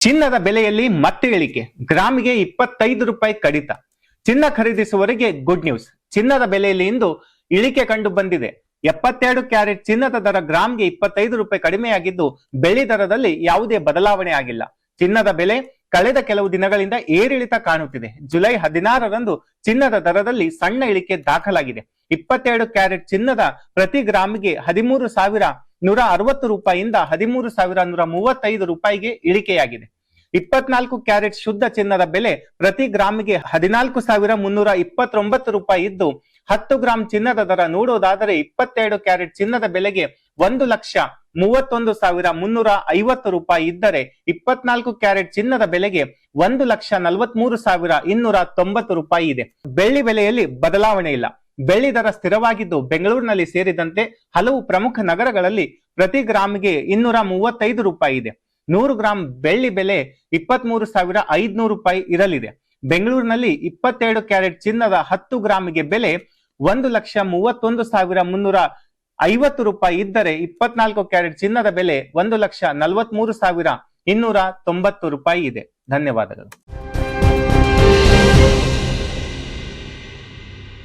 ಚಿನ್ನದ ಬೆಲೆಯಲ್ಲಿ ಮತ್ತೆ ಇಳಿಕೆ, ಗ್ರಾಮಿಗೆ 25 ರೂಪಾಯಿ ಕಡಿತ. ಚಿನ್ನ ಖರೀದಿಸುವವರಿಗೆ ಗುಡ್ ನ್ಯೂಸ್. ಚಿನ್ನದ ಬೆಲೆಯಲ್ಲಿ ಇಂದು ಇಳಿಕೆ ಕಂಡು ಬಂದಿದೆ. 72 ಕ್ಯಾರೆಟ್ ಚಿನ್ನದ ದರ ಗ್ರಾಮ್ಗೆ 25 ರೂಪಾಯಿ ಕಡಿಮೆಯಾಗಿದ್ದು, ಬೆಳ್ಳಿ ದರದಲ್ಲಿ ಯಾವುದೇ ಬದಲಾವಣೆ ಆಗಿಲ್ಲ. ಚಿನ್ನದ ಬೆಲೆ ಕಳೆದ ಕೆಲವು ದಿನಗಳಿಂದ ಏರಿಳಿತ ಕಾಣುತ್ತಿದೆ. ಜುಲೈ 16ರಂದು ಚಿನ್ನದ ದರದಲ್ಲಿ ಸಣ್ಣ ಇಳಿಕೆ ದಾಖಲಾಗಿದೆ. 22 ಕ್ಯಾರೆಟ್ ಚಿನ್ನದ ಪ್ರತಿ ಗ್ರಾಮಿಗೆ 13,160 ರೂಪಾಯಿಯಿಂದ 13,135 ರೂಪಾಯಿಗೆ ಇಳಿಕೆಯಾಗಿದೆ. 24 ಕ್ಯಾರೆಟ್ ಶುದ್ಧ ಚಿನ್ನದ ಬೆಲೆ ಪ್ರತಿ ಗ್ರಾಮಿಗೆ 14,329 ರೂಪಾಯಿ ಇದ್ದು, 10 ಗ್ರಾಂ ಚಿನ್ನದ ದರ ನೋಡುವುದಾದರೆ 22 ಕ್ಯಾರೆಟ್ ಚಿನ್ನದ ಬೆಲೆಗೆ 1,31,350 ರೂಪಾಯಿ ಇದ್ದರೆ, 24 ಕ್ಯಾರೆಟ್ ಚಿನ್ನದ ಬೆಲೆಗೆ 1,43,290 ರೂಪಾಯಿ ಇದೆ. ಬೆಳ್ಳಿ ಬೆಲೆಯಲ್ಲಿ ಬದಲಾವಣೆ ಇಲ್ಲ. ಬೆಳ್ಳಿ ದರ ಸ್ಥಿರವಾಗಿದ್ದು, ಬೆಂಗಳೂರಿನಲ್ಲಿ ಸೇರಿದಂತೆ ಹಲವು ಪ್ರಮುಖ ನಗರಗಳಲ್ಲಿ ಪ್ರತಿ ಗ್ರಾಮಿಗೆ 235 ರೂಪಾಯಿ ಇದೆ. 100 ಗ್ರಾಂ ಬೆಳ್ಳಿ ಬೆಲೆ 23,500 ರೂಪಾಯಿ ಇರಲಿದೆ. ಬೆಂಗಳೂರಿನಲ್ಲಿ 22 ಕ್ಯಾರೆಟ್ ಚಿನ್ನದ 10 ಗ್ರಾಮಿಗೆ ಬೆಲೆ 1,31,350 ರೂಪಾಯಿ ಇದ್ದರೆ, 24 ಕ್ಯಾರೆಟ್ ಚಿನ್ನದ ಬೆಲೆ 1,43,290 ರೂಪಾಯಿ ಇದೆ. ಧನ್ಯವಾದಗಳು.